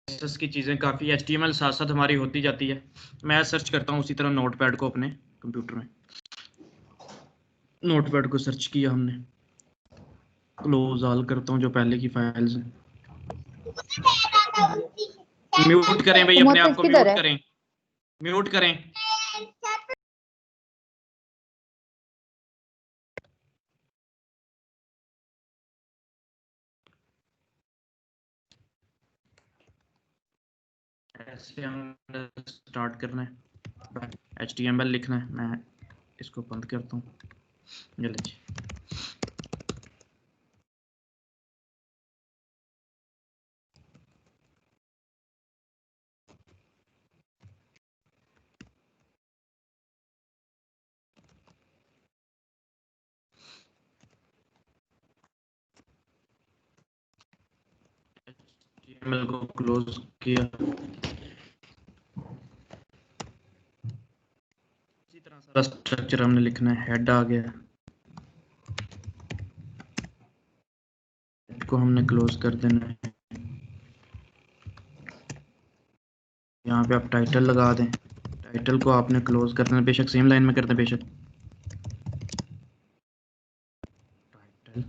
CSS की चीज़ें काफ़ी, HTML साथ साथ हमारी होती जाती है। मैं सर्च करता हूँ उसी तरह नोटपैड को अपने कंप्यूटर में, नोटपैड को सर्च किया हमने, क्लोज ऑल करता हूँ जो पहले की फाइल्स हैं। म्यूट करें भाई, अपने आप मोहतज को किधर म्यूट है? करें, म्यूट करें। ऐसे हमने स्टार्ट करना है, HTML लिखना है। मैं इसको बंद करता हूँ, जल्दी जी। HTML को क्लोज किया। इसी तरह सारा स्ट्रक्चर हमने लिखना है। हेड आ गया, हेड को हमने क्लोज कर देना है। यहाँ पे आप टाइटल लगा दें, टाइटल को आपने क्लोज कर देना, बेशक सेम लाइन में कर दें, बेशक टाइटल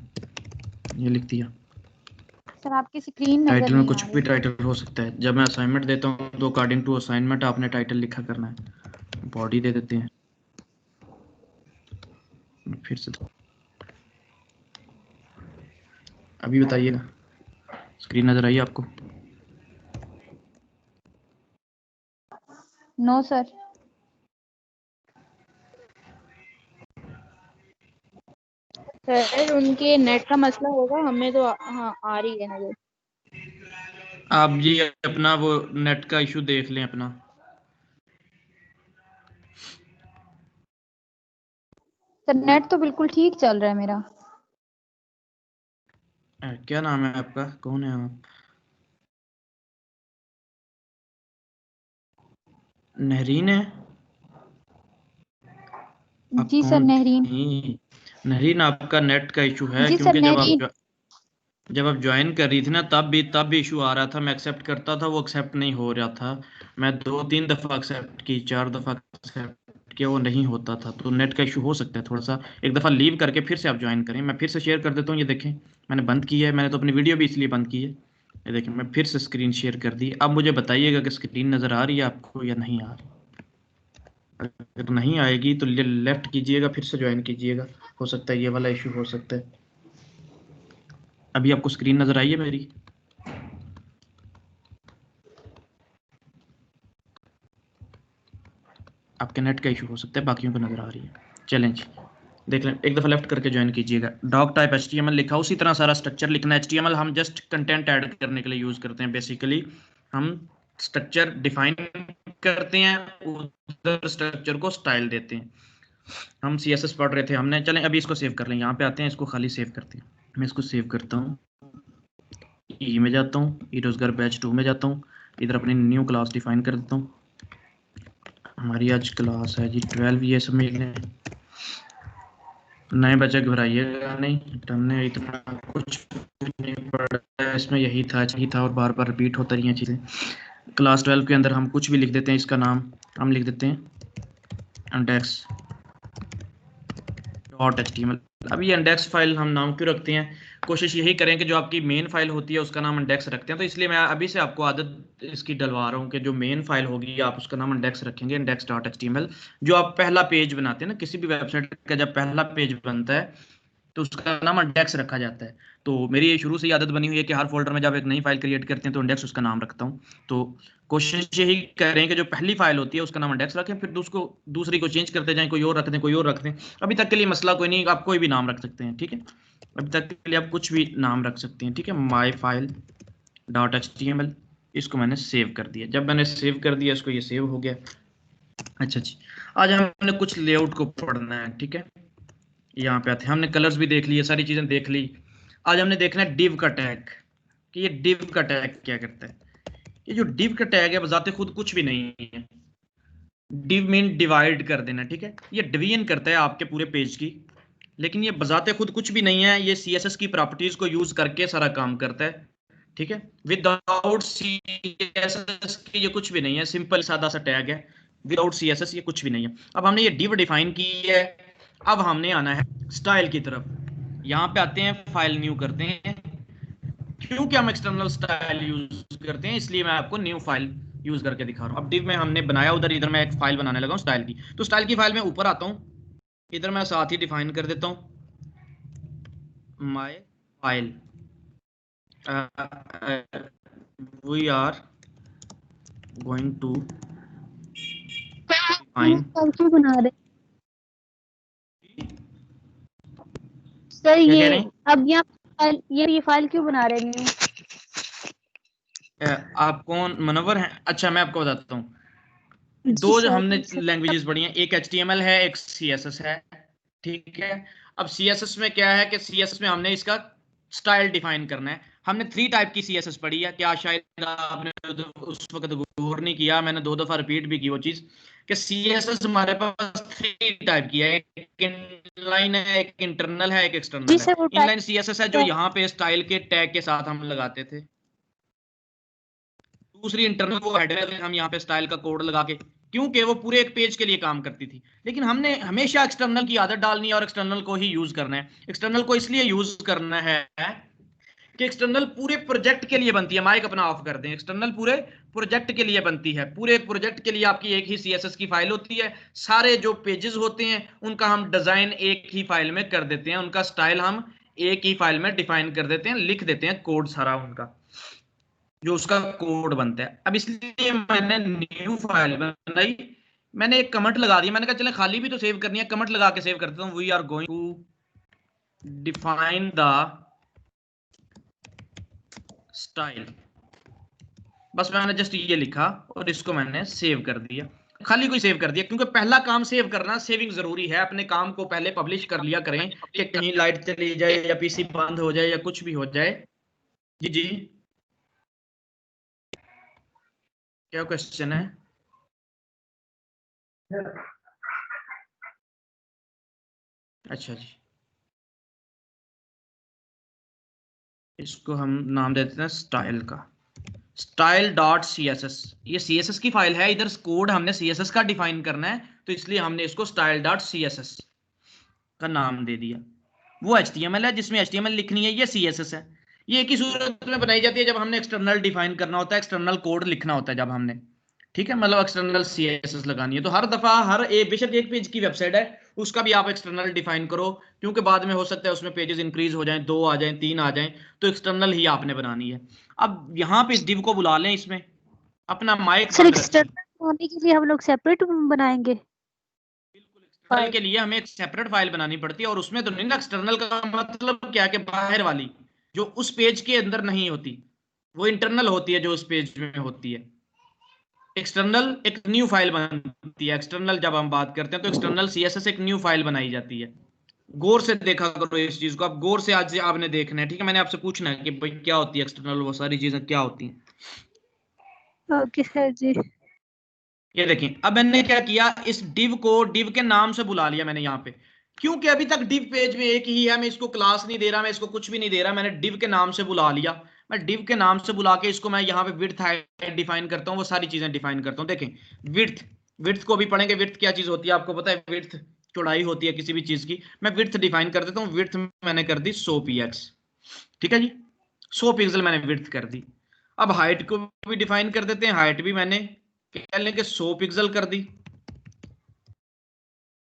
ये लिख दिया। सर आपकी स्क्रीन नजर टाइटल में नहीं कुछ आ भी रही। टाइटल हो सकता है। जब मैं असाइनमेंट देता हूँ तो अकॉर्डिंग टू असाइनमेंट आपने टाइटल लिखा करना है। बॉडी दे देते हैं, फिर से अभी बताइएगा, स्क्रीन नजर आई आपको? No sir. सर उनके नेट का मसला होगा, हमें तो हाँ आ रही है नजर। आप जी अपना वो नेट का इशू देख लें अपना। सर नेट तो बिल्कुल ठीक चल रहा है मेरा। क्या नाम है आपका, कौन है आप? नहरीन है आप? जी सर कौन नहरीन। थी? नहरीन, आपका नेट का इशू है, जी सर क्योंकि नहरीन। जब आप ज्वाइन कर रही थी ना तब भी इशू आ रहा था। मैं एक्सेप्ट करता था, वो एक्सेप्ट नहीं हो रहा था। मैं 2-3 दफ़ा एक्सेप्ट की, 4 दफ़ा एक्सेप्ट किया, वो नहीं होता था। तो नेट का इशू हो सकता है थोड़ा सा। एक दफ़ा लीव करके फिर से आप ज्वाइन करें। मैं फिर से शेयर कर देता हूँ, ये देखें मैंने बंद की है। मैंने तो अपनी वीडियो भी इसलिए बंद की है। ये देखें मैं फिर से स्क्रीन शेयर कर दी। अब मुझे बताइएगा कि स्क्रीन नज़र आ रही है आपको या नहीं आ रही। अगर नहीं आएगी तो लेफ्ट कीजिएगा, फिर से ज्वाइन कीजिएगा। हो सकता है ये वाला इशू हो सकता है। अभी आपको स्क्रीन नज़र आई है मेरी? आपके नेट का इशू हो सकता है, बाकियों को नज़र आ रही है। चैलेंज देख लें, एक दफ़ा लेफ्ट करके ज्वाइन कीजिएगा। डॉक टाइप HTML लिखा, उसी तरह सारा स्ट्रक्चर लिखना है। HTML हम जस्ट कंटेंट ऐड करने के लिए यूज़ करते हैं। बेसिकली हम स्ट्रक्चर डिफाइन करते हैं, उधर स्ट्रक्चर को स्टाइल देते हैं। हम CSS पढ़ रहे थे हमने, चलें अभी इसको सेव कर लें। यहाँ पे आते हैं, इसको खाली सेव करते हैं। मैं इसको सेव करता हूँ, ई में जाता हूँ, ई रोजगार बैच 2 में जाता हूँ, इधर अपनी न्यू क्लास डिफाइन कर देता हूँ। हमारी आज क्लास है जी 12, ये समझ लें। नए बच्चे घबराइएगा नहीं, हमने इतना कुछ नहीं पढ़ा इसमें, यही था और बार बार रिपीट होता रही हैं चीज़ें। क्लास 12 के अंदर हम कुछ भी लिख देते हैं, इसका नाम हम लिख देते हैं index.html। अब ये इंडेक्स फाइल हम नाम क्यों रखते हैं? कोशिश यही करें कि जो आपकी मेन फाइल होती है उसका नाम इंडेक्स रखते हैं। तो इसलिए मैं अभी से आपको आदत इसकी डलवा रहा हूँ कि जो मेन फाइल होगी आप उसका नाम इंडेक्स रखेंगे, index.html। जो आप पहला पेज बनाते हैं ना, किसी भी वेबसाइट का जब पहला पेज बनता है तो उसका नाम इंडेक्स रखा जाता है। तो मेरी ये शुरू से ही आदत बनी हुई है कि हर फोल्डर में जब एक नई फाइल क्रिएट करते हैं तो इंडेक्स उसका नाम रखता हूँ। तो कोशिश यही करें कि जो पहली फाइल होती है उसका नाम इंडेक्स रखें, फिर उसको दूसरी को चेंज करते जाएं, कोई और रख दें, कोई और रख दें। अभी तक के लिए मसला कोई नहीं, आप कोई भी नाम रख सकते हैं, ठीक है। अभी तक के लिए आप कुछ भी नाम रख सकते हैं, ठीक है। माई फाइल डॉट HTML, इसको मैंने सेव कर दिया। जब मैंने सेव कर दिया इसको, ये सेव हो गया। अच्छा जी, आज हमने कुछ लेआउट को पढ़ना है, ठीक है। यहाँ पे आते हैं, हमने कलर्स भी देख लिए, सारी चीजें देख ली। आज हमने देखना है डिव का टैग, कि ये डिव का टैग क्या करता है। ये जो डिव का टैग है बजाते खुद कुछ भी नहीं है। डिव मीन डिवाइड कर देना, ठीक है। ये डिवीजन करता है आपके पूरे पेज की, लेकिन ये बजाते खुद कुछ भी नहीं है। ये CSS की प्रॉपर्टीज को यूज करके सारा काम करता है। ठीक है, विदाउट CSS की ये कुछ भी नहीं है, सिंपल सादा सा टैग है, विदाउट CSS ये कुछ भी नहीं है। अब हमने ये div डिफाइन की है, अब हमने आना है स्टाइल की तरफ। यहाँ पे आते हैं, फाइल न्यू करते हैं। क्योंकि हम एक्सटर्नल स्टाइल यूज करते हैं इसलिए मैं आपको न्यू फाइल यूज करके दिखा रहा हूँ। अब div में हमने बनाया, उधर इधर मैं एक फाइल बनाने लगा हूँ स्टाइल की। तो स्टाइल की फाइल में ऊपर आता हूँ, इधर मैं साथ ही डिफाइन कर देता हूँ my file, we are going to define file क्यों बना रहे सर? क्या कह ये रहे हैं? अब यहाँ फाइल, ये फाइल क्यों बना रहे न्यू? आप कौन मनोवर हैं? अच्छा मैं आपको बताता हूँ, जी दो जो सर, हमने प्लीज सर। लैंग्वेजेस पढ़ी हैं, एक HTML है, एक CSS है, ठीक है। अब CSS में क्या है कि CSS में हमने इसका स्टाइल डिफाइन करना है। हमने 3 टाइप की CSS पढ़ी है, क्या शायद आपने उस वक्त गौर नहीं किया, मैंने 2 दफा रिपीट भी की वो चीज, कि CSS हमारे पास 3 टाइप की है, एक इनलाइन है, एक इंटरनल है, एक जी एक्सटर्नल है। सर, वो इनलाइन CSS है जो टाइप यहाँ पे स्टाइल के टैग के साथ हम लगाते थे, दूसरी इंटरनल वो हेडर है, हम यहाँ पे स्टाइल का कोड लगा के, क्योंकि वो पूरे एक पेज के लिए काम करती थी। लेकिन हमने हमेशा एक्सटर्नल की आदत डालनी है और एक्सटर्नल को ही यूज करना है। एक्सटर्नल को इसलिए यूज करना है कि एक्सटर्नल पूरे प्रोजेक्ट के लिए बनती है। माइक अपना ऑफ कर दें। एक्सटर्नल पूरे प्रोजेक्ट के लिए बनती है, पूरे एक प्रोजेक्ट के लिए आपकी एक ही CSS की फाइल होती है। सारे जो पेजेस होते हैं उनका हम डिजाइन एक ही फाइल में कर देते हैं, उनका स्टाइल हम एक ही फाइल में डिफाइन कर देते हैं, लिख देते हैं कोड सारा उनका, जो उसका कोड बनता है। अब इसलिए मैंने न्यू फाइल बनाई, मैंने एक कमेंट लगा दिया, मैंने कहा चले खाली भी तो सेव करनी है, कमेंट लगा के सेव कर देता हूँ, we are going to define the style. बस मैंने जस्ट ये लिखा और इसको मैंने सेव कर दिया, खाली कोई सेव कर दिया, क्योंकि पहला काम सेव करना, सेविंग जरूरी है। अपने काम को पहले पब्लिश कर लिया करें कि कहीं लाइट चली जाए या PC बंद हो जाए या कुछ भी हो जाए। जी जी, क्या क्वेश्चन है? अच्छा जी, इसको हम नाम दे देते हैं स्टाइल का, style.css। ये CSS की फाइल है, इधर कोड हमने CSS का डिफाइन करना है, तो इसलिए हमने इसको style.css का नाम दे दिया। वो HTML है जिसमें HTML लिखनी है, ये CSS है। ये एक ही सूरत में बनाई जाती है जब हमने एक्सटर्नल डिफाइन करना होता है, एक्सटर्नल कोड लिखना होता है जब हमने, ठीक है, मतलब एक्सटर्नल CSS लगानी है। तो हर दफा हर बेशक एक पेज की वेबसाइट है, उसका भी आप एक्सटर्नल डिफाइन करो, क्योंकि बाद में हो सकता है उसमें पेजेस इंक्रीज हो जाएं, 2 आ जाएं, 3 आ जाएं, तो एक्सटर्नल ही आपने बनानी है। अब यहाँ पे इस div को बुला लें, इसमें अपना माइक सर, बंद रखें। एक्सटर्नल होने के लिए हम लोग सेपरेट बनाएंगे बिल्कुल, एक्सटर्नल फाइल? के लिए हमें एक सेपरेट फाइल बनानी पड़ती है, और उसमें तो नहीं ना, एक्सटर्नल का मतलब क्या, कि बाहर वाली जो उस पेज के अंदर नहीं होती, वो इंटरनल होती है जो उस पेज में होती है। एक्सटर्नल एक न्यू फाइल बनती है, एक्सटर्नल जब हम बात करते हैं तो एक्सटर्नल CSS एक न्यू फाइल बनाई जाती है। गौर से देखा करो इस चीज को, आप गौर से आज से आपने देखना है, ठीक है। मैंने आपसे पूछना है कि भाई क्या होती है एक्सटर्नल, वो सारी चीजें क्या होती हैं। ओके सर जी। ये देखें, अब मैंने क्या किया, इस div को div के नाम से बुला लिया मैंने यहाँ पे, क्योंकि अभी तक div पेज में एक ही है, मैं इसको क्लास नहीं दे रहा, मैं इसको कुछ भी नहीं दे रहा, मैंने div के नाम से बुला लिया। मैं div के नाम से बुला के इसको मैं यहाँ पे विड्थ हाइट डिफाइन करता हूँ, वो सारी चीजें डिफाइन करता हूँ। देखें, विड्थ, विड्थ को भी पढ़ेंगे, विड्थ क्या चीज होती है आपको पता है, विड्थ चौड़ाई होती है किसी भी चीज की। मैं विड्थ डिफाइन कर देता हूँ, विड्थ मैंने कर दी 100 px, ठीक है जी, 100 पिक्सल मैंने विड्थ कर दी। अब हाइट को भी डिफाइन कर देते हैं, हाइट भी मैंने कह लें कि 100 पिक्सल कर दी।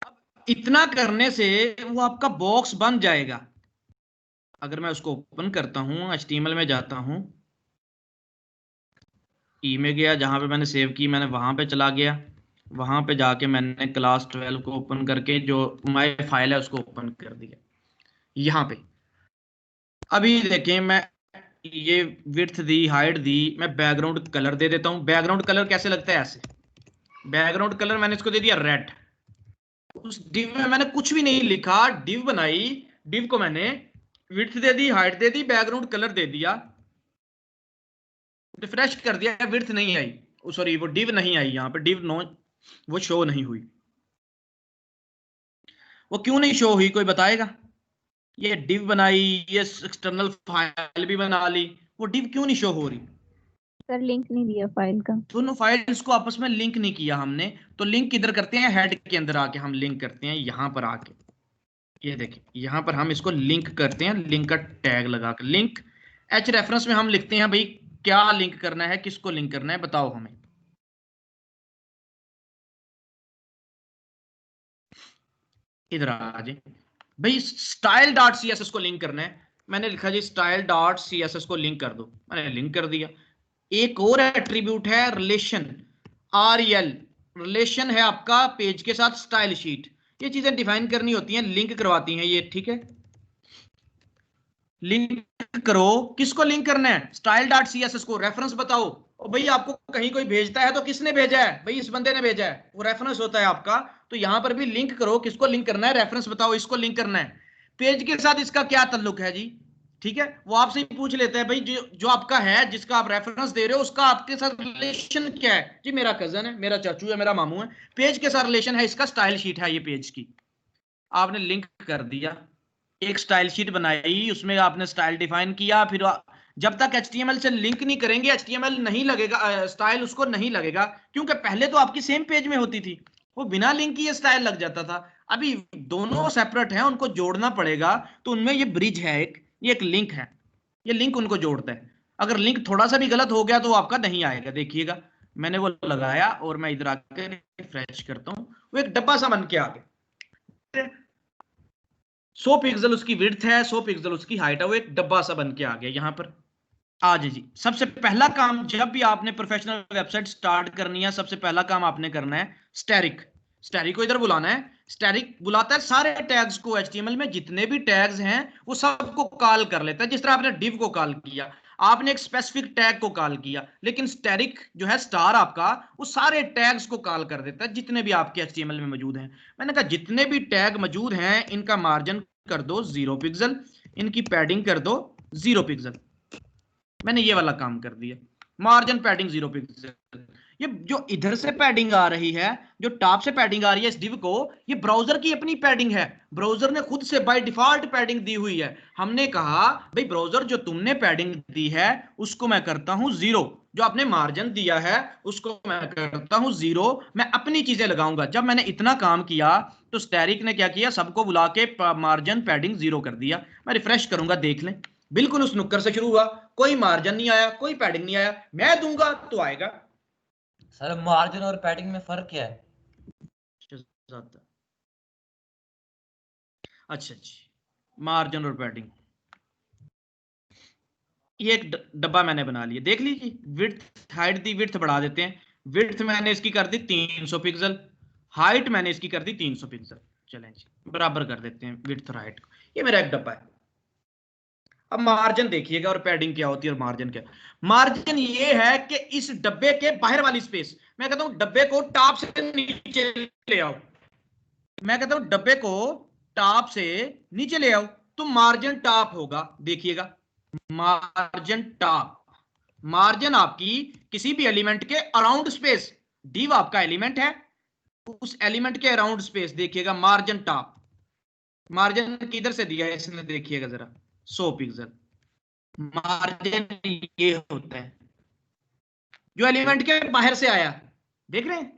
अब इतना करने से वो आपका बॉक्स बन जाएगा। अगर मैं उसको ओपन करता हूं, HTML में जाता हूं, ई में गया, जहां पे मैंने सेव की, मैंने वहां पे चला गया, वहां पे जाके मैंने क्लास 12 को ओपन करके जो माय फाइल है उसको ओपन कर दिया यहाँ पे। अभी देखें, मैं ये विड्थ दी, हाइट दी, मैं बैकग्राउंड कलर दे देता हूं। बैकग्राउंड कलर कैसे लगता है, ऐसे बैकग्राउंड कलर मैंने इसको दे दिया रेड। उस div में मैंने कुछ भी नहीं लिखा, div बनाई, div को मैंने विड्थ दे दी, हाइट दे दी, बैकग्राउंड कलर दे दिया, रिफ्रेश कर दिया, विड्थ नहीं आई, सॉरी वो div नहीं आई यहाँ पे, div नो, वो शो नहीं हुई। वो क्यों नहीं शो हुई, कोई बताएगा? ये div बनाई, ये एक्सटर्नल फाइल भी बना ली, वो div क्यों नहीं शो हो रही? सर लिंक नहीं दिया फाइल का। दोनों फाइल्स को आपस में लिंक नहीं किया हमने, तो लिंक किधर करते हैं? हेड के अंदर आके हम लिंक करते हैं, यहां पर आके ये देखिए यहां पर हम इसको लिंक करते हैं, लिंक का टैग लगा कर। लिंक एच रेफरेंस में हम लिखते हैं भाई क्या लिंक करना है, किसको लिंक करना है, बताओ हमें। इधर आ जाए भाई, style dot C S S को लिंक करना है। मैंने लिखा जी style dot C S S को लिंक कर दो, मैंने लिंक कर दिया। एक और एट्रीब्यूट है रिलेशन, REL, रिलेशन है आपका पेज के साथ स्टाइल शीट। ये चीजें डिफाइन करनी होती हैं, लिंक करवाती हैं ये, ठीक है। लिंक करो, किसको लिंक करना है? Style dot C S S को। रेफरेंस बताओ। और भाई आपको कहीं कोई भेजता है तो किसने भेजा है? भाई इस बंदे ने भेजा है, वो रेफरेंस होता है आपका। तो यहां पर भी लिंक करो, किसको लिंक करना है? रेफरेंस बताओ, इसको लिंक करना है। पेज के साथ इसका क्या ताल्लुक है जी? ठीक है, वो आपसे ही पूछ लेते हैं भाई जो आपका है, जिसका आप रेफरेंस दे रहे हो, उसका आपके साथ रिलेशन क्या है? जी मेरा कजन है, मेरा चाचू है, मेरा मामू है। पेज के साथ रिलेशन है इसका, स्टाइल शीट है ये पेज की। आपने लिंक कर दिया, एक स्टाइल शीट बनाई, उसमें आपने स्टाइल डिफाइन किया। फिर जब तक HTML से लिंक नहीं करेंगे HTML नहीं लगेगा, स्टाइल उसको नहीं लगेगा, क्योंकि पहले तो आपकी सेम पेज में होती थी, वो बिना लिंक की ये स्टाइल लग जाता था। अभी दोनों सेपरेट हैं, उनको जोड़ना पड़ेगा। तो उनमें ये ब्रिज है, ये एक लिंक है, ये लिंक उनको जोड़ता है। अगर लिंक थोड़ा सा भी गलत हो गया तो आपका नहीं आएगा। देखिएगा मैंने वो लगाया और मैं इधर आकर रिफ्रेश करता हूँ, वो एक डब्बा सा बन के आ गया। 100 पिक्सल उसकी विड्थ है, 100 पिक्सल उसकी हाइट है, वो एक डब्बा सा बन के आ गया यहां पर। आज जी सबसे पहला काम, जब भी आपने प्रोफेशनल वेबसाइट स्टार्ट करनी है, सबसे पहला काम आपने करना है स्टैटिक। स्टैटिक को इधर बुलाना है। स्टैटिक बुलाता है सारे टैग्स को, HTML में जितने भी टैग्स हैं वो सबको कॉल कर लेता है। जिस तरह आपने div को कॉल किया, आपने एक स्पेसिफिक टैग को कॉल किया, लेकिन स्टैटिक जो है स्टार आपका, वो सारे टैग्स को कॉल कर देता है जितने भी आपके HTML में मौजूद हैं। मैंने कहा जितने भी टैग मौजूद हैं इनका मार्जिन कर दो 0 पिक्सल, इनकी पैडिंग कर दो 0 पिक्सल। मैंने ये वाला काम कर दिया, मार्जिन पैडिंग 0 पिक्सल। ये जो इधर से पैडिंग आ रही है, जो टॉप से पैडिंग आ रही है इस div को, ये ब्राउजर की अपनी पैडिंग है। ब्राउजर ने खुद से बाय डिफॉल्ट पैडिंग दी हुई है। हमने कहा भाई ब्राउजर जो तुमने पैडिंग दी है उसको मैं करता हूं 0, जो आपने मार्जिन दिया है उसको मैं करता हूं 0, मैं अपनी चीजें लगाऊंगा। जब मैंने इतना काम किया तो स्टैटिक ने क्या किया, सबको बुला के मार्जिन पैडिंग 0 कर दिया। मैं रिफ्रेश करूंगा, देख लें, बिल्कुल उस नुक्कर से शुरू हुआ, कोई मार्जिन नहीं आया, कोई पैडिंग नहीं आया। मैं दूंगा तो आएगा। सर मार्जिन और पैडिंग में फर्क क्या है? अच्छा जी, मार्जिन और पैडिंग, ये एक डब्बा मैंने बना लिया, देख लीजिए। विड्थ हाइट दी, विड्थ बढ़ा देते हैं। विड्थ मैंने इसकी कर दी 300 पिक्सल, हाइट मैंने इसकी कर दी 300 पिक्सल। चलें जी, बराबर कर देते हैं विड्थ और हाइट को। ये मेरा एक डब्बा है। अब मार्जिन देखिएगा और पैडिंग क्या होती है और मार्जिन क्या। मार्जिन ये है कि इस डब्बे के बाहर वाली स्पेस, मैं कहता हूं डब्बे को टॉप से नीचे ले आओ, मैं कहता हूं डब्बे को टॉप से नीचे ले आओ, तो मार्जिन टॉप होगा। देखिएगा मार्जिन टॉप, मार्जिन आपकी किसी भी एलिमेंट के अराउंड स्पेस, div आपका एलिमेंट है, उस एलिमेंट के अराउंड स्पेस देखिएगा मार्जिन टॉप। मार्जिन किधर से दिया है इसने, देखिएगा जरा, 100 पिक्सल। मार्जिन ये होता है जो एलिमेंट के बाहर से आया, देख रहे हैं,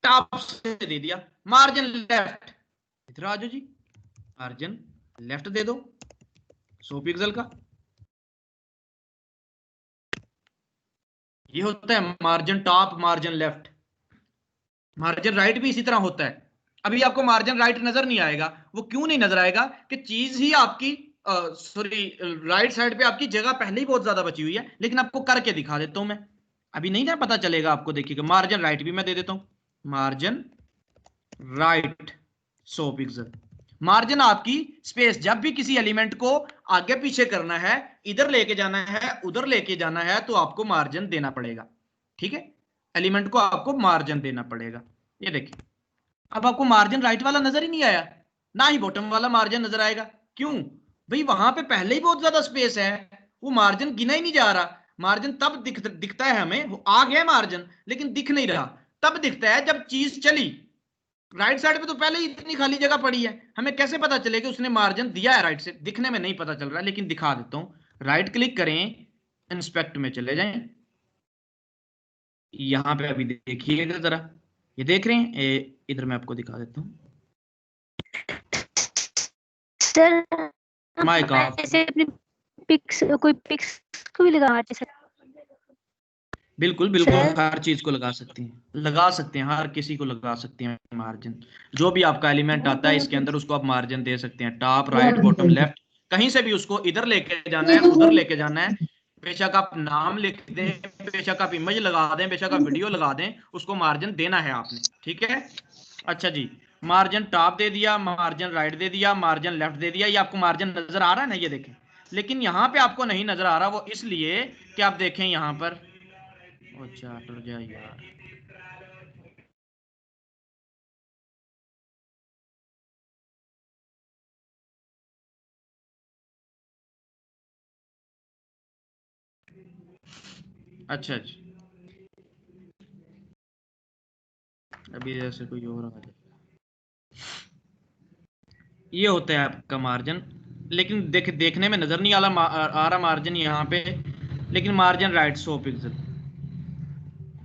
टॉप से दे दिया। मार्जिन लेफ्ट, इधर आ जाओ जी, मार्जिन लेफ्ट दे दो 100 पिक्सल का। ये होता है margin top, margin left. Margin right भी इसी तरह होता है। अभी आपको मार्जिन राइट नजर नहीं आएगा, वो क्यों नहीं नजर आएगा कि चीज ही आपकी सॉरी राइट साइड पे आपकी जगह पहले ही बहुत ज्यादा बची हुई है, लेकिन आपको करके दिखा देता हूं मैं, अभी नहीं ना पता चलेगा आपको। देखिएगा मार्जिन राइट भी मैं दे देता हूं, मार्जिन राइट 100 पिक्सल। मार्जिन आपकी स्पेस, जब भी किसी एलिमेंट को आगे पीछे करना है, इधर लेके जाना है, उधर लेके जाना है, तो आपको मार्जिन देना पड़ेगा। ठीक है, एलिमेंट को आपको मार्जिन देना पड़ेगा। ये देखिए अब आपको मार्जिन राइट वाला नजर ही नहीं आया, ना ही बॉटम वाला मार्जिन नजर आएगा। क्यों भाई, वहां पे पहले ही बहुत ज्यादा स्पेस है, वो मार्जिन गिना ही नहीं जा रहा। मार्जिन तब दिखता है हमें, वो आ गया मार्जिन लेकिन दिख नहीं रहा। तब दिखता है जब चीज चली। राइट साइड पे तो पहले ही इतनी खाली जगह पड़ी है, हमें कैसे पता चलेगा उसने मार्जिन दिया है राइट से? दिखने में नहीं पता चल रहा, लेकिन दिखा देता हूं। राइट क्लिक करें, इंस्पेक्ट में चले जाएं। यहां पे अभी देखिएगा जरा, ये देख रहे हैं, इधर मैं आपको दिखा देता हूँ। Sir mic off. ऐसे अपनी पिक्स, कोई पिक्स को भी लगा सकते हैं? बिल्कुल बिल्कुल, सर हर चीज को लगा सकते हैं, लगा सकते हैं, हर किसी को लगा सकते हैं मार्जिन। जो भी आपका एलिमेंट आता है इसके अंदर उसको आप मार्जिन दे सकते हैं, टॉप, राइट, बॉटम, लेफ्ट, कहीं से भी उसको इधर लेके जाना है, उधर लेके जाना है। बेशक आप नाम लिख दें, बेशक आप इमेज लगा दें, बेशक आप वीडियो लगा दें, उसको मार्जिन देना है आपने, ठीक है। अच्छा जी, मार्जिन टॉप दे दिया, मार्जिन राइट दे दिया, मार्जिन लेफ्ट दे दिया। ये आपको मार्जिन नजर आ रहा है ना, ये देखें। लेकिन यहाँ पे आपको नहीं नजर आ रहा, वो इसलिए कि आप देखें यहाँ पर, अच्छा हट जा यार, अच्छा अच्छा, अभी जैसे कोई और आ जाए। ये होता है आपका मार्जिन, लेकिन देखने में नजर नहीं आ रहा मार्जिन यहाँ पे, लेकिन मार्जिन राइट 100 पिक्सल,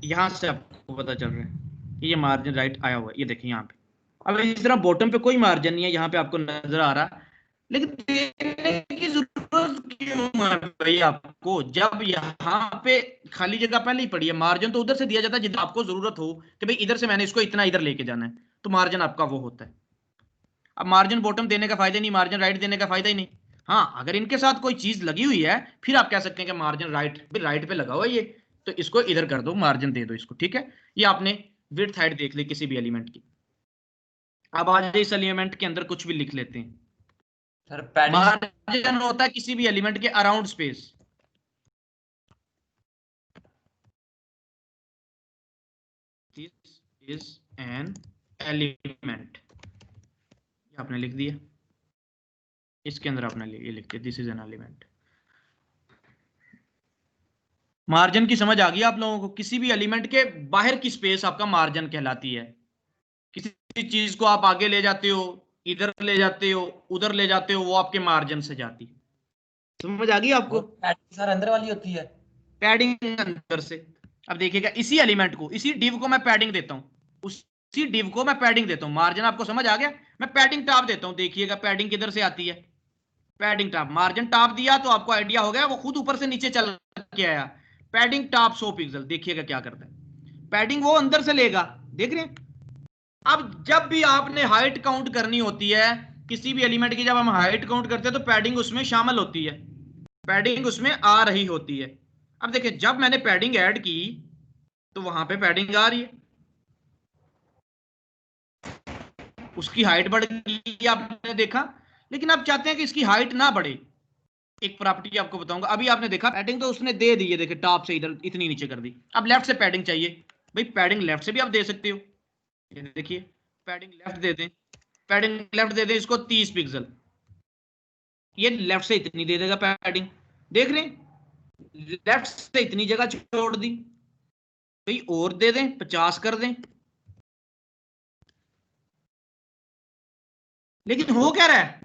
यहाँ से आपको पता चल रहा है कि ये मार्जिन राइट आया हुआ है, ये देखिए यहाँ पे। अब इस तरह बॉटम पे कोई मार्जिन नहीं है, यहाँ पे आपको नजर आ रहा, लेकिन देने की जरूरत क्यों है भाई आपको, जब यहाँ पे खाली जगह पहले ही पड़ी है। मार्जिन तो उधर से दिया जाता है जिधर आपको जरूरत हो कि भाई इधर से मैंने इसको इतना इधर लेके जाना है, तो मार्जिन आपका वो होता है। अब मार्जिन बॉटम देने का फायदा नहीं, मार्जिन राइट देने का फायदा ही नहीं। हाँ, अगर इनके साथ कोई चीज लगी हुई है फिर आप कह सकते हैं कि मार्जिन राइट पे लगा हुआ है ये, तो इसको इधर कर दो, मार्जिन दे दो इसको, ठीक है। ये आपने विड्थ हाइट देख ली किसी भी एलिमेंट की। अब आज इस एलिमेंट के अंदर कुछ भी लिख लेते हैं। सर पैडिंग मार्जिन होता है किसी भी एलिमेंट के around space. This is an element, आपने लिख दिया, इसके अंदर आपने ये लिख दिया, this is an element. Margin की समझ आ गई आप लोगों को? किसी भी एलिमेंट के बाहर की स्पेस आपका मार्जिन कहलाती है। किसी चीज को आप आगे ले जाते हो, इधर ले जाते हो, उधर ले जाते हो, वो आपके मार्जिन से जाती है। समझ आ गई आपको? वो पैडिंग सर अंदर वाली होती है। पैडिंग अंदर से। अब देखिएगा, इसी एलिमेंट को, इसी डिव को मैं पैडिंग देता हूं, उसी डिव को मैं पैडिंग देता हूं। मार्जिन आपको समझ आ गया? मैं पैडिंग टॉप देता हूं, देखिएगा पैडिंग किधर से आती है, पैडिंग टॉप। मार्जिन टॉप दिया तो आपको आइडिया हो गया, वो खुद ऊपर से नीचे चल के आया। पैडिंग टॉप 100 पिक्सल, देखिएगा क्या करता है, पैडिंग वो अंदर से लेगा, देख रहे हैं। अब जब भी आपने हाइट काउंट करनी होती है किसी भी एलिमेंट की, जब हम हाइट काउंट करते हैं तो पैडिंग उसमें शामिल होती है, पैडिंग उसमें आ रही होती है। अब देखिए, जब मैंने पैडिंग ऐड की तो वहां पे पैडिंग आ रही है, उसकी हाइट बढ़ गई, आपने देखा। लेकिन आप चाहते हैं कि इसकी हाइट ना बढ़े, एक प्रॉपर्टी आपको बताऊंगा। अभी आपने देखा पैडिंग तो उसने दे दी है, देखिए टॉप से इधर इतनी नीचे कर दी। अब लेफ्ट से पैडिंग चाहिए, भाई पैडिंग लेफ्ट से भी आप दे सकते हो, ये देखिए पैडिंग लेफ्ट दे दें, पैडिंग लेफ्ट दे दें इसको 30 पिक्सल, ये लेफ्ट से इतनी दे देगा पैडिंग, देख रहे हैं, लेफ्ट से इतनी जगह छोड़ दी। भाई और दे दें, 50 कर दें, लेकिन हो क्या रहा है,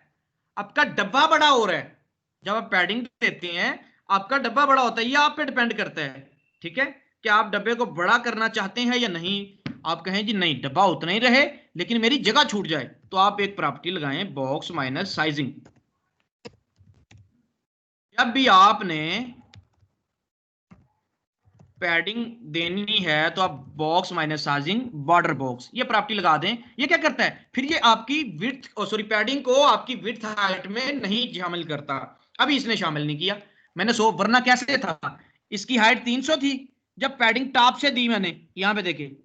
आपका डब्बा बड़ा हो रहा है। जब आप पैडिंग देते हैं आपका डब्बा बड़ा होता है, ये आप पे डिपेंड करता है, ठीक है, कि आप डब्बे को बड़ा करना चाहते हैं या नहीं। आप कहें जी नहीं, डब्बा उतना ही रहे लेकिन मेरी जगह छूट जाए, तो आप एक प्रॉपर्टी लगाएं, बॉक्स माइनस साइजिंग। जब भी आपने पैडिंग देनी है तो आप box minus sizing border box, ये प्रॉपर्टी लगा दें। ये क्या करता है फिर, ये आपकी विड्थ, सॉरी पैडिंग को आपकी विड्थ हाइट में नहीं शामिल करता। अभी इसने शामिल नहीं किया, मैंने 100, वरना कैसे था, इसकी हाइट 300 थी, जब पैडिंग टॉप से दी मैंने, यहां पे देखिए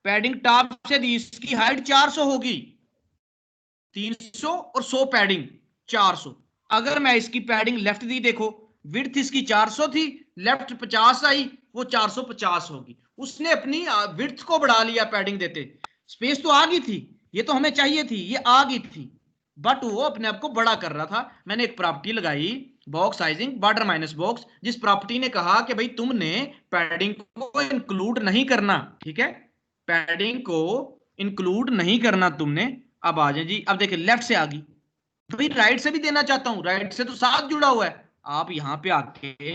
पैडिंग टॉप से दी, इसकी हाइट 400 होगी, 300 और 100 पैडिंग 400। अगर मैं इसकी पैडिंग लेफ्ट दी, देखो विड्थ इसकी 400 थी, लेफ्ट 50 आई, वो 450 होगी। उसने अपनी विड्थ को बढ़ा लिया पैडिंग देते, स्पेस तो आ गई थी, ये तो हमें चाहिए थी, ये आ गई थी, बट वो अपने आप को बड़ा कर रहा था। मैंने एक प्रॉपर्टी लगाई, box sizing border minus box, जिस प्रॉपर्टी ने कहा कि भाई तुमने पैडिंग को इंक्लूड नहीं करना, ठीक है, पैडिंग को इंक्लूड नहीं करना तुमने। अब आ जाए जी, अब देखिए लेफ्ट से आ गई, भाई राइट से भी देना चाहता हूं, राइट से तो साथ जुड़ा हुआ है, आप यहाँ पे आके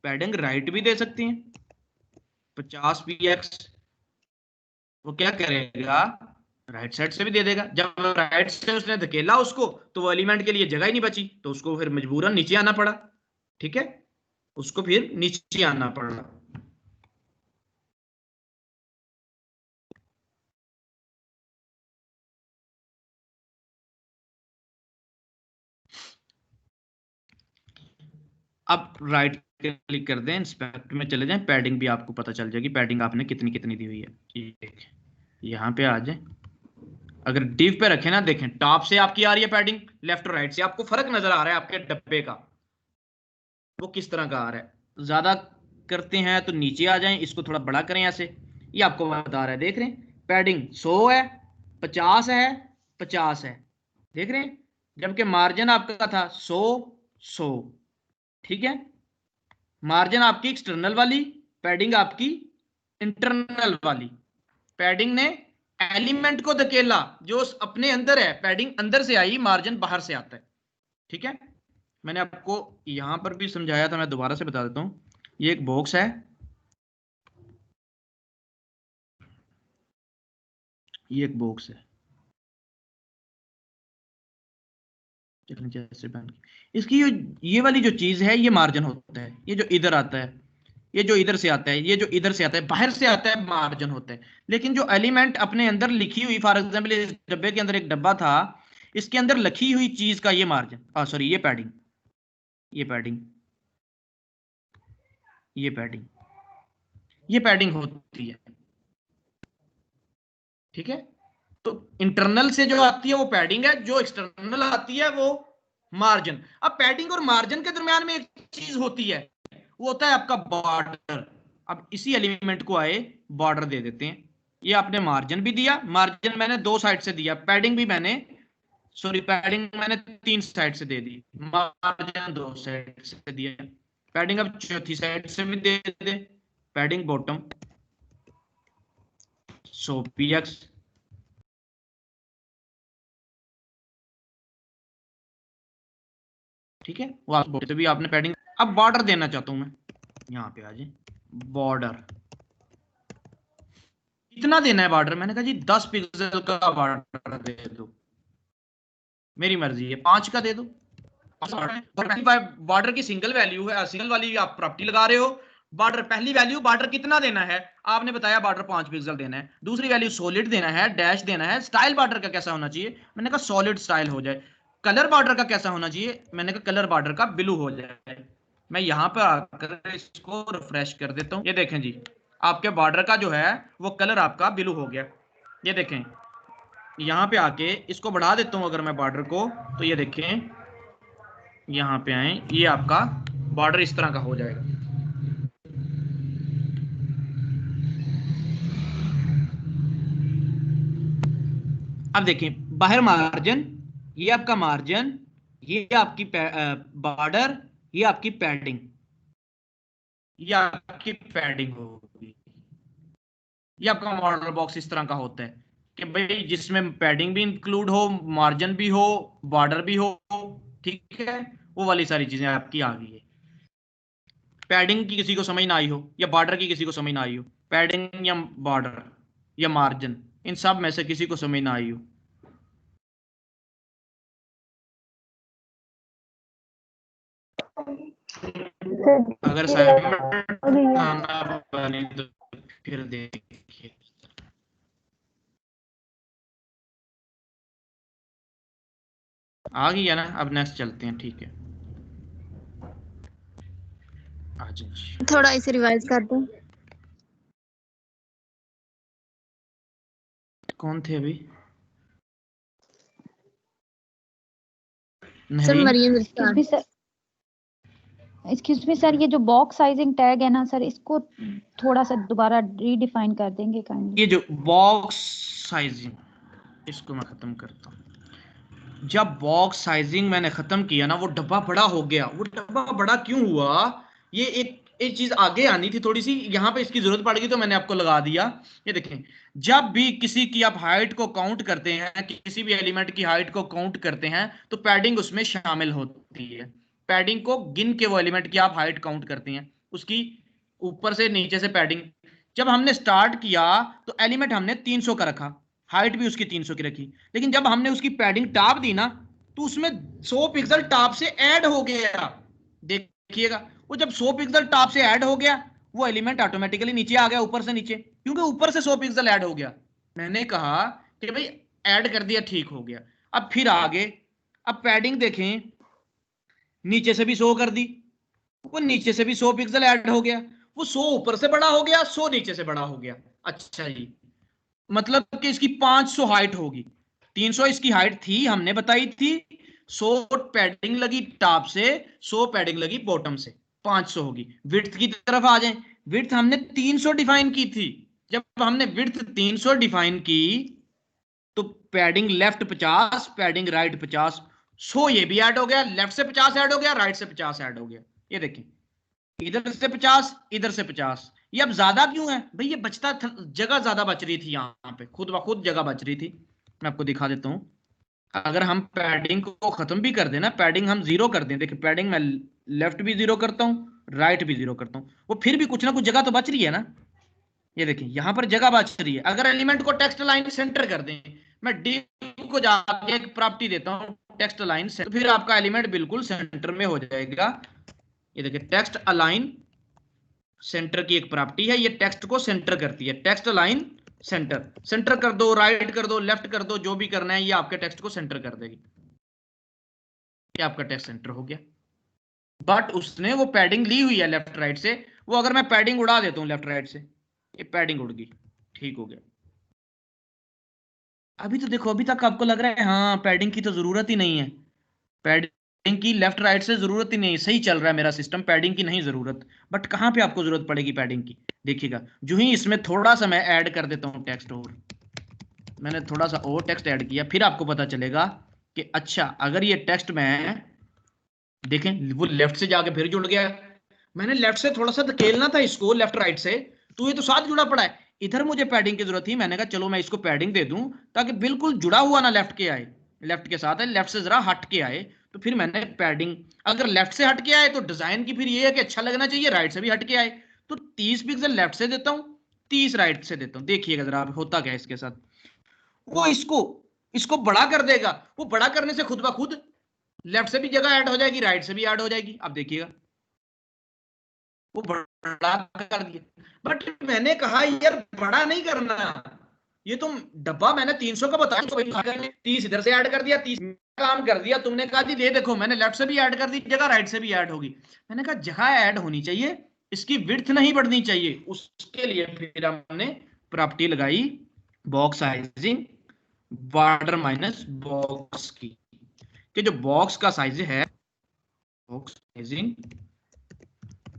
पैडिंग राइट भी दे सकती हैं 50 px, वो क्या करेगा राइट साइड से भी दे देगा। जब राइट से उसने धकेला उसको तो वो एलिमेंट के लिए जगह ही नहीं बची, तो उसको फिर मजबूरन नीचे आना पड़ा। ठीक है, उसको फिर नीचे आना पड़ा। अब राइट क्लिक कर दें, इंस्पेक्ट में चले जाएं, पैडिंग भी आपको पता चल जाएगी, पैडिंग आपने कितनी कितनी दी हुई है। यहाँ पे आ जाए, अगर डिव पे रखें ना, देखें टॉप से आपकी आ रही है पैडिंग, लेफ्ट और राइट से आपको फर्क नजर आ रहा है आपके डब्बे का, वो किस तरह का आ रहा है। ज्यादा करते हैं तो नीचे आ जाएं, इसको थोड़ा बड़ा करें ऐसे, ये आपको बता रहा है। देख रहे हैं पैडिंग 100 है, 50 है, 50 है, देख रहे हैं, जबकि मार्जिन आपका था 100 100। ठीक है, मार्जिन आपकी एक्सटर्नल वाली, पैडिंग आपकी इंटरनल वाली। पैडिंग ने एलिमेंट को धकेला जो अपने अंदर है, पैडिंग अंदर से आई, मार्जिन बाहर से आता है। ठीक है, मैंने आपको यहां पर भी समझाया था, मैं दोबारा से बता देता हूं। ये एक बॉक्स है, ये एक बॉक्स है, जैसे इसकी ये वाली जो चीज है ये मार्जिन होता है। ये जो इधर आता है, ये जो इधर से आता है, ये जो इधर से आता है, बाहर से आता है, मार्जिन होता है। लेकिन जो एलिमेंट अपने अंदर लिखी हुई, फॉर एग्जांपल इस डब्बे के अंदर एक डब्बा था, इसके अंदर लिखी हुई चीज का ये मार्जिन, सॉरी ये पैडिंग, ये पैडिंग, ये पैडिंग, ये पैडिंग होती है। ठीक है, तो इंटरनल से जो आती है वो पैडिंग है, जो एक्सटर्नल आती है वो मार्जिन। अब पैडिंग और मार्जिन के दरमियान में एक चीज होती है, वो होता है आपका बॉर्डर। अब इसी एलिमेंट को आए बॉर्डर दे देते हैं। ये आपने मार्जिन भी दिया, मार्जिन मैंने 2 साइड से दिया, पैडिंग भी मैंने, सॉरी पैडिंग मैंने 3 साइड से दे दी, मार्जिन 2 साइड से दिया। पैडिंग अब चौथी साइड से भी दे दे, पैडिंग बॉटम 100 px, ठीक है, वो आप बोलते भी आपने पैडिंग। अब बॉर्डर देना चाहता हूं मैं, यहाँ पे आ जाए, बॉर्डर कितना देना है बॉर्डर, मैंने कहा जी 10 पिक्सल का बॉर्डर दे दो, मेरी मर्जी है, 5 का दे दो। बॉर्डर की सिंगल वैल्यू है, सिंगल वाली आप प्रॉपर्टी लगा रहे हो। बॉर्डर पहली वैल्यू बॉर्डर कितना देना है, आपने बताया बॉर्डर 5 पिक्सल देना है। दूसरी वैल्यू सॉलिड देना है, डैश देना है। स्टाइल बॉर्डर का कैसा होना चाहिए, मैंने कहा सॉलिड स्टाइल हो जाए। कलर बॉर्डर का कैसा होना चाहिए, मैंने कहा कलर बॉर्डर का ब्लू हो जाए। मैं यहाँ पर आकर इसको रिफ्रेश कर देता हूँ, ये देखें जी आपके बॉर्डर का जो है वो कलर आपका ब्लू हो गया। ये देखें, यहाँ पे आके इसको बढ़ा देता हूँ अगर मैं बॉर्डर को, तो ये देखें यहाँ पे आए, ये आपका बॉर्डर इस तरह का हो जाएगा। अब देखें बाहर मार्जिन, ये आपका मार्जिन, ये आपकी बॉर्डर, ये आपकी पैडिंग, ये आपकी पैडिंग होगी। ये आपका मॉडल बॉक्स इस तरह का होता है कि भाई जिसमें पैडिंग भी इंक्लूड हो, मार्जिन भी हो, बॉर्डर भी हो। ठीक है, वो वाली सारी चीजें आपकी आ गई है। पैडिंग की किसी को समझ ना आई हो, या बॉर्डर की किसी को समझ ना आई हो, पैडिंग या बॉर्डर या मार्जिन, इन सब में से किसी को समझ ना आई हो, अगर बने तो फिर देखिए। आ गई है ना, अब नेक्स्ट चलते हैं। ठीक है, आ जाइए, थोड़ा इसे रिवाइज कर दो। कौन थे अभी, sir Nahreen? Mariam excuse me sir, ये जो बॉक्स साइजिंग टैग है ना सर, इसको थोड़ा सा दोबारा रीडिफाइन कर देंगे काइंडली। ये जो बॉक्स साइजिंग, इसको मैं खत्म करता हूँ। जब बॉक्स साइजिंग मैंने खत्म किया ना, वो डब्बा बड़ा हो गया। वो डब्बा बड़ा क्यों हुआ, ये एक चीज आगे आनी थी थोड़ी सी, यहाँ पे इसकी जरूरत पड़ गई तो मैंने आपको लगा दिया। ये देखें, जब भी किसी की आप हाइट को काउंट करते हैं, किसी भी एलिमेंट की हाइट को काउंट करते हैं, तो पैडिंग उसमें शामिल होती है। पैडिंग को गिन के वो एलिमेंट की आप हाइट काउंट करते हैं, उसकी ऊपर से नीचे से पैडिंग। जब हमने स्टार्ट किया तो एलिमेंट हमने 300 का रखा, हाइट भी उसकी 300 की रखी, लेकिन जब हमने उसकी पैडिंग टॉप दी ना तो उसमें 100 पिक्सल टॉप से ऐड हो गया। देखिएगा वो जब 100 पिक्सल टॉप से ऐड हो गया वो एलिमेंट ऑटोमेटिकली नीचे आ गया, ऊपर से नीचे, क्योंकि ऊपर से 100 पिक्सल ऐड हो गया। मैंने कहा कि भाई ऐड कर दिया, ठीक हो गया। अब फिर आगे, अब पैडिंग देखें, नीचे से भी 100 कर दी, वो नीचे से भी 100 पिक्सल ऐड हो गया, वो 100 ऊपर से बड़ा हो गया, 100 नीचे से बड़ा हो गया। अच्छा जी, मतलब कि इसकी 500 हाइट होगी। 300 इसकी हाइट थी, हमने बताई थी, 100 पैडिंग लगी टॉप से, 100 पैडिंग लगी बॉटम से, 500 होगी। विड्थ की तरफ आ जाएं, विड्थ हमने 300 डिफाइन की थी। जब हमने विड्थ 300 डिफाइन की तो पैडिंग लेफ्ट 50, पैडिंग राइट 50, 100 ये भी ऐड हो गया, लेफ्ट से 50 ऐड हो गया, राइट से 50 ऐड हो गया। ये देखें, इधर से 50, इधर से 50। ये अब ज्यादा क्यों है भाई? ये बचता जगह ज्यादा बच रही थी, यहाँ पे खुद ब खुद जगह बच रही थी। मैं आपको दिखा देता हूँ। अगर हम पैडिंग को खत्म भी कर देना, पैडिंग हम 0 कर दें, देखिए पैडिंग मैं लेफ्ट भी 0 करता हूँ, राइट भी 0 करता हूँ, वो फिर भी कुछ ना कुछ जगह तो बच रही है ना। ये देखिए यहाँ पर जगह बच रही है। अगर एलिमेंट को टेक्स्ट लाइन सेंटर कर दें, मैं डिव को जाके एक प्रॉपर्टी देता हूँ टेक्स्ट लाइन से, तो फिर आपका एलिमेंट बिल्कुल सेंटर में हो जाएगा। ये देखिए टेक्स्ट अलाइन सेंटर की एक प्रॉपर्टी है, ये टेक्स्ट को सेंटर करती है। टेक्स्ट अलाइन सेंटर, सेंटर कर दो, राइट कर दो, लेफ्ट कर दो, जो भी करना है, ये आपके टेक्स्ट को सेंटर कर देगी। ये आपका टेक्स्ट सेंटर हो गया। बट उसने वो पैडिंग ली हुई है लेफ्ट राइट से, वो अगर मैं पैडिंग उड़ा देता हूँ लेफ्ट राइट से, ये पैडिंग उड़ गई, ठीक हो गया। अभी तो देखो, अभी तक आपको लग रहा है हाँ पैडिंग की तो जरूरत ही नहीं है, पैडिंग की लेफ्ट राइट से जरूरत ही नहीं है, सही चल रहा है मेरा सिस्टम, पैडिंग की नहीं जरूरत। बट कहाँ पे आपको जरूरत पड़ेगी पैडिंग की? देखिएगा, जो ही इसमें थोड़ा सा मैं ऐड कर देता हूँ टेक्स्ट, और मैंने थोड़ा सा और टेक्स्ट ऐड किया, फिर आपको पता चलेगा कि अच्छा अगर ये टेक्स्ट में देखें वो लेफ्ट से जाके फिर जुड़ गया, मैंने लेफ्ट से थोड़ा सा धकेलना था इसको लेफ्ट राइट से, तो ये तो साथ जुड़ा पड़ा है। इधर मुझे पैडिंग की जरूरत थी, मैंने कहा चलो मैं इसको पैडिंग दे दूं ताकि बिल्कुल जुड़ा हुआ ना लेफ्ट के आए, लेफ्ट के साथ है, लेफ्ट से जरा हट के आए। तो फिर मैंने पैडिंग, अगर लेफ्ट से हट के आए तो डिजाइन की फिर ये है कि अच्छा लगना चाहिए, राइट से भी हट के आए, तो 30 पिक्सल लेफ्ट से देता हूँ, 30 राइट से देता हूँ। देखिएगा जरा होता क्या इसके साथ, वो इसको इसको बड़ा कर देगा, वो बड़ा करने से खुद ब खुद लेफ्ट से भी जगह ऐड हो जाएगी, राइट से भी ऐड हो जाएगी। अब देखिएगा वो बड़ा कर दिया, बट मैंने कहा यार बड़ा नहीं करना, ये तुम डब्बा मैंने 300 का बताया, 30 इधर से ऐड कर दिया, 30 काम कर दिया। तुमने कहा जी ये देखो मैंने लेफ्ट से भी ऐड कर दी जगह, राइट से भी ऐड होगी। मैंने कहा जगह ऐड होनी चाहिए, इसकी विड्थ नहीं बढ़नी चाहिए। उसके लिए फिर हमने प्रॉपर्टी लगाई box sizing border minus box की, कि जो बॉक्स का साइज है, box sizing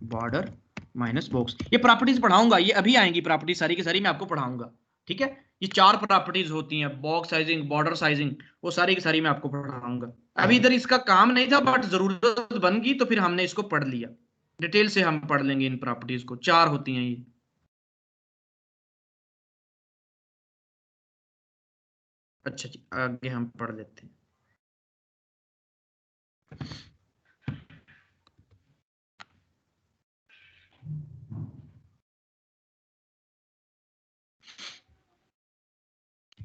border minus box, ये प्रॉपर्टीज पढ़ाऊंगा, ये अभी आएंगी प्रॉपर्टी सारी की सारी, मैं आपको पढ़ाऊंगा। ठीक है, ये 4 प्रॉपर्टीज होती हैं, बॉक्स साइजिंग, बॉर्डर साइजिंग, वो सारी की सारी मैं आपको पढ़ाऊंगा। अभी इधर इसका काम नहीं था, बट जरूरत बन गई तो फिर हमने इसको पढ़ लिया। डिटेल से हम पढ़ लेंगे इन प्रॉपर्टीज को, 4 होती हैं ये। अच्छा जी, आगे हम पढ़ लेते हैं।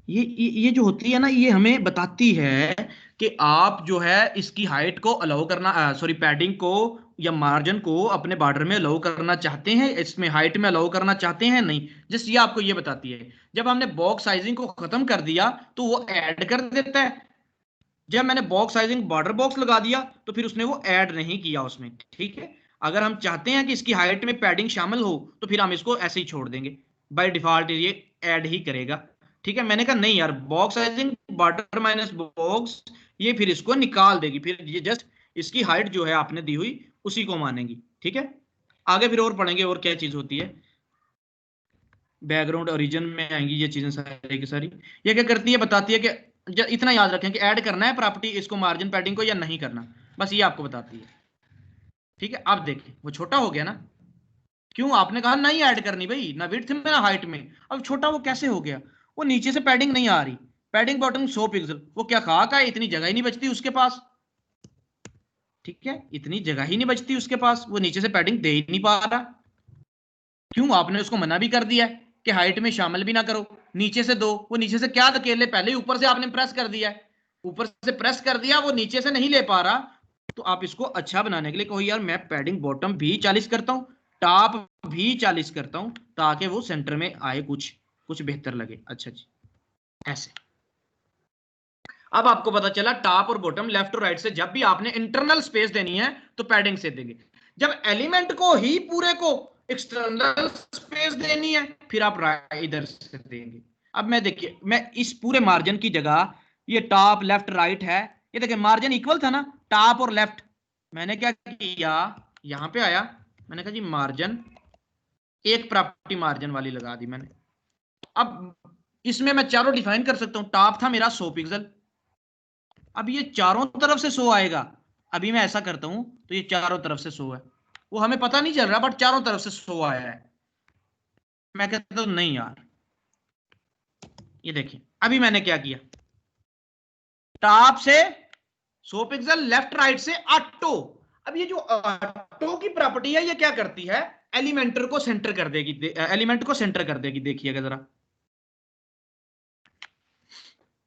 ये जो होती है ना, ये हमें बताती है कि आप जो है इसकी हाइट को अलाउ करना, सॉरी पैडिंग को या मार्जिन को अपने बॉर्डर में अलाउ करना चाहते हैं, इसमें हाइट में अलाउ करना चाहते हैं नहीं। जस्ट ये आपको ये बताती है। जब हमने बॉक्स साइजिंग को खत्म कर दिया तो वो ऐड कर देता है, जब मैंने बॉक्स साइजिंग बॉर्डर बॉक्स लगा दिया तो फिर उसने वो ऐड नहीं किया उसमें। ठीक है, अगर हम चाहते हैं कि इसकी हाइट में पैडिंग शामिल हो तो फिर हम इसको ऐसे ही छोड़ देंगे, बाय डिफॉल्ट ये ऐड ही करेगा। ठीक है, मैंने कहा नहीं यार, box sizing border minus box ये फिर इसको निकाल देगी, फिर ये जस्ट इसकी हाइट जो है आपने दी हुई उसी को मानेगी। ठीक है, आगे फिर और पढ़ेंगे और क्या चीज होती है, बैकग्राउंड ओरिजिन में आएंगी ये चीजें सारी की सारी। ये क्या करती है, बताती है कि इतना याद रखें कि ऐड करना है प्रॉपर्टी इसको, मार्जिन पैडिंग को, या नहीं करना, बस ये आपको बताती है। ठीक है, अब देखिए वो छोटा हो गया ना, क्यों? आपने कहा नहीं ऐड करनी भाई, ना विड्थ में ना हाइट में। अब छोटा वो कैसे हो गया? वो नीचे से पैडिंग नहीं आ रही, पैडिंग बॉटम 100 पिक्सल, वो क्या खाक है, इतनी जगह ही नहीं बचती उसके पास। ठीक है, इतनी जगह ही नहीं बचती उसके पास, वो नीचे से पैडिंग दे ही नहीं पा रहा। क्यों? आपने उसको मना भी कर दिया है कि हाइट में शामिल भी ना करो, नीचे से दो। वो नीचे से क्या धकेले, पहले ही ऊपर से आपने प्रेस कर दिया है, ऊपर से प्रेस कर दिया, वो नीचे से नहीं ले पा रहा। तो आप इसको अच्छा बनाने के लिए कहो यार मैं पैडिंग बॉटम भी 40 करता हूँ, टॉप भी 40 करता हूँ, ताकि वो सेंटर में आए, कुछ बेहतर लगे। अच्छा जी, ऐसे। अब आपको पता चला टॉप और बॉटम, लेफ्ट और राइट से जब भी आपने इंटरनल स्पेस देनी है तो पैडिंग से देंगे। जब एलिमेंट को ही पूरे को एक्सटर्नल स्पेस देनी है फिर आप इधर से देंगे। अब मैं देखिए, मैं इस पूरे मार्जिन की जगह ये टॉप लेफ्ट राइट है, ये देखिए मार्जिन इक्वल था ना, टॉप और लेफ्ट। मैंने क्या किया, यहां पे आया, मैंने कहा जी मार्जिन, एक प्रॉपर्टी मार्जिन वाली लगा दी मैंने। अब इसमें मैं चारों डिफाइन कर सकता हूं। टॉप था मेरा 100 पिक्सल, अब ये चारों तरफ से 100 आएगा। अभी मैं ऐसा करता हूं तो ये चारों तरफ से 100 है, वो हमें पता नहीं चल रहा बट चारों तरफ से 100 आया है। मैं कहता हूं नहीं यार, ये देखिए अभी मैंने क्या किया, टॉप से 100 पिक्सल, लेफ्ट राइट से ऑटो। अब ये जो ऑटो की प्रॉपर्टी है ये क्या करती है, एलिमेंटर को सेंटर कर देगी, एलिमेंट को सेंटर कर देगी। देखिएगा जरा,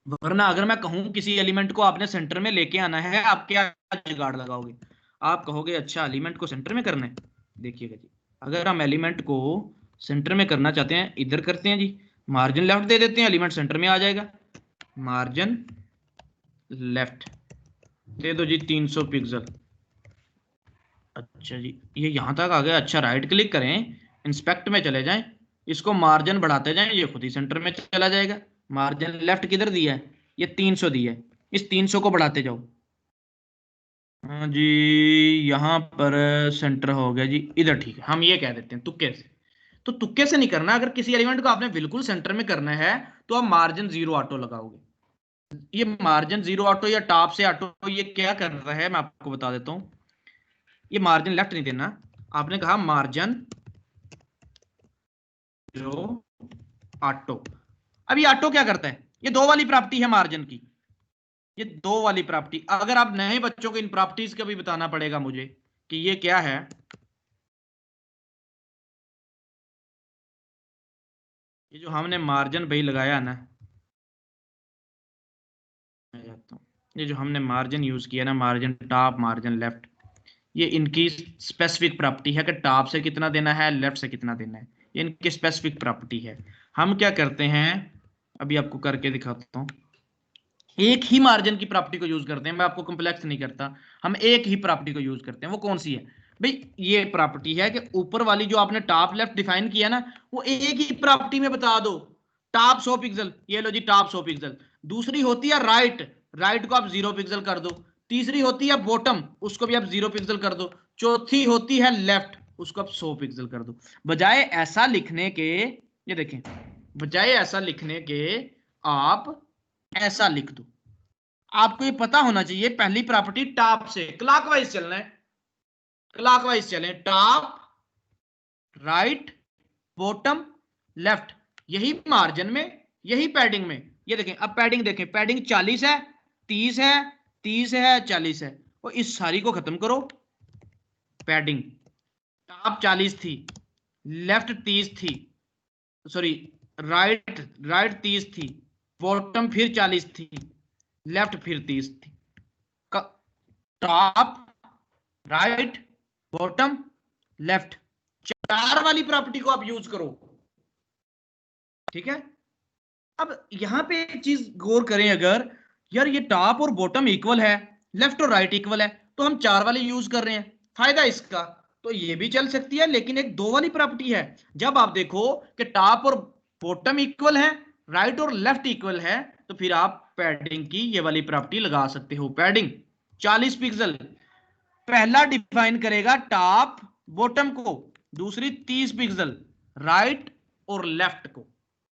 वरना अगर मैं कहूं किसी एलिमेंट को आपने सेंटर में लेके आना है, आप क्या जुगाड़ लगाओगे? आप कहोगे अच्छा एलिमेंट को सेंटर में करना है। देखिएगा जी, अगर हम एलिमेंट को सेंटर में करना चाहते हैं, इधर करते हैं जी, मार्जिन लेफ्ट दे देते हैं, एलिमेंट सेंटर में आ जाएगा। मार्जिन लेफ्ट दे दो जी 300 पिक्सल। अच्छा जी, ये यहां तक आ गया। अच्छा, राइट क्लिक करें, इंस्पेक्ट में चले जाएं, इसको मार्जिन बढ़ाते जाएं, ये खुद ही सेंटर में चला जाएगा। मार्जिन लेफ्ट किधर दिया है, ये 300 दिया है, इस 300 को बढ़ाते जाओ। हाँ जी, यहाँ पर सेंटर हो गया जी इधर। ठीक है, हम ये कह देते हैं तुक्के से। तो तुक्के से नहीं करना, अगर किसी एलिमेंट को आपने बिल्कुल सेंटर में करना है तो आप मार्जिन 0 ऑटो लगाओगे। ये मार्जिन 0 ऑटो या टॉप से ऑटो, ये क्या कर रहा है मैं आपको बता देता हूँ। ये मार्जिन लेफ्ट नहीं देना, आपने कहा मार्जिन जो ऑटो। अब ये ऑटो क्या करता है, ये दो वाली प्रॉपर्टी है मार्जिन की, ये दो वाली प्रॉपर्टी। अगर आप नए बच्चों को इन प्रॉपर्टीज का भी बताना पड़ेगा मुझे कि ये क्या है। ये जो हमने मार्जिन भाई लगाया ना, मैं जाता हूं, ये जो हमने मार्जिन यूज किया ना, मार्जिन टॉप मार्जिन लेफ्ट, ये इनकी स्पेसिफिक प्रॉपर्टी है कि टॉप से कितना देना है, लेफ्ट से कितना देना है, ये इनकी स्पेसिफिक प्रॉपर्टी है। हम क्या करते हैं, अभी आपको करके दिखाता हूँ। एक ही मार्जिन की प्रॉपर्टी को यूज करते हैं, मैं आपको कॉम्प्लेक्स नहीं करता, हम एक ही प्रॉपर्टी को यूज करते हैं। वो कौन सी है भाई, ये प्रॉपर्टी है कि ऊपर वाली जो आपने टॉप लेफ्ट डिफाइन किया ना, वो एक ही प्रॉपर्टी में बता दो। टॉप 100 पिक्सल, ये लो जी टॉप 100 पिक्सल। दूसरी होती है राइट, राइट को आप 0 पिक्सल कर दो। तीसरी होती है बॉटम, उसको भी आप 0 पिक्सल कर दो। चौथी होती है लेफ्ट, उसको आप 100 पिक्सल कर दो। बजाय ऐसा लिखने के, ये देखें, बजाय ऐसा लिखने के आप ऐसा लिख दो। आपको ये पता होना चाहिए, पहली प्रॉपर्टी टॉप से क्लॉकवाइज चलना है, क्लॉकवाइज चलें, टॉप राइट बॉटम लेफ्ट, यही मार्जिन में, यही पैडिंग में। ये देखें, अब पैडिंग देखें, पैडिंग 40 है, 30 है, 30 है, 40 है, और इस सारी को खत्म करो। पैडिंग टॉप 40 थी, लेफ्ट 30 थी, सॉरी राइट, राइट 30 थी, बॉटम फिर 40 थी, लेफ्ट फिर 30 थी। टॉप राइट बॉटम लेफ्ट, 4 वाली प्रॉपर्टी को आप यूज करो। ठीक है, अब यहां पे एक चीज गौर करें, अगर यार ये टॉप और बॉटम इक्वल है, लेफ्ट और राइट इक्वल है, तो हम 4 वाली यूज कर रहे हैं। फायदा इसका तो ये भी चल सकती है, लेकिन एक 2 वाली प्रॉपर्टी है। जब आप देखो कि टॉप और बॉटम इक्वल है, राइट और लेफ्ट इक्वल है, तो फिर आप पैडिंग की ये वाली प्रॉपर्टी लगा सकते हो। पैडिंग 40 पिक्सल पहला डिफाइन करेगा टॉप बॉटम को, दूसरी 30 पिक्सल राइट और लेफ्ट को।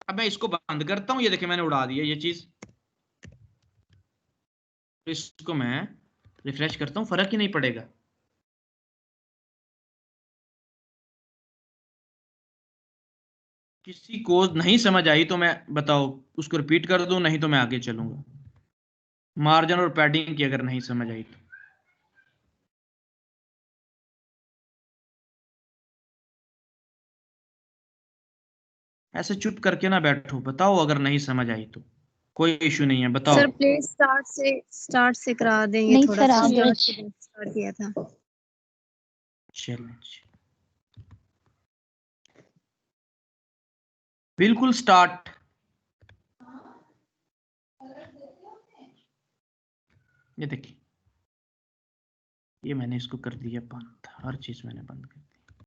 अब मैं इसको बंद करता हूं, ये देखिए मैंने उड़ा दिया ये चीज। इसको मैं रिफ्रेश करता हूं, फर्क ही नहीं पड़ेगा। किसी को नहीं समझ आई तो मैं बताओ, उसको रिपीट कर दूं, नहीं तो मैं आगे चलूंगा। मार्जिन और पैडिंग की अगर नहीं समझ आई तो ऐसे चुप करके ना बैठो, बताओ अगर नहीं समझ आई तो, कोई इशू नहीं है, बताओ। सर प्लीज स्टार्ट से करा देंगे नहीं थोड़ा सर, सा, आप स्टार्ट किया था। चैलेंज बिल्कुल स्टार्ट। ये देखिए, ये मैंने इसको कर दिया बंद, हर चीज मैंने बंद कर दी।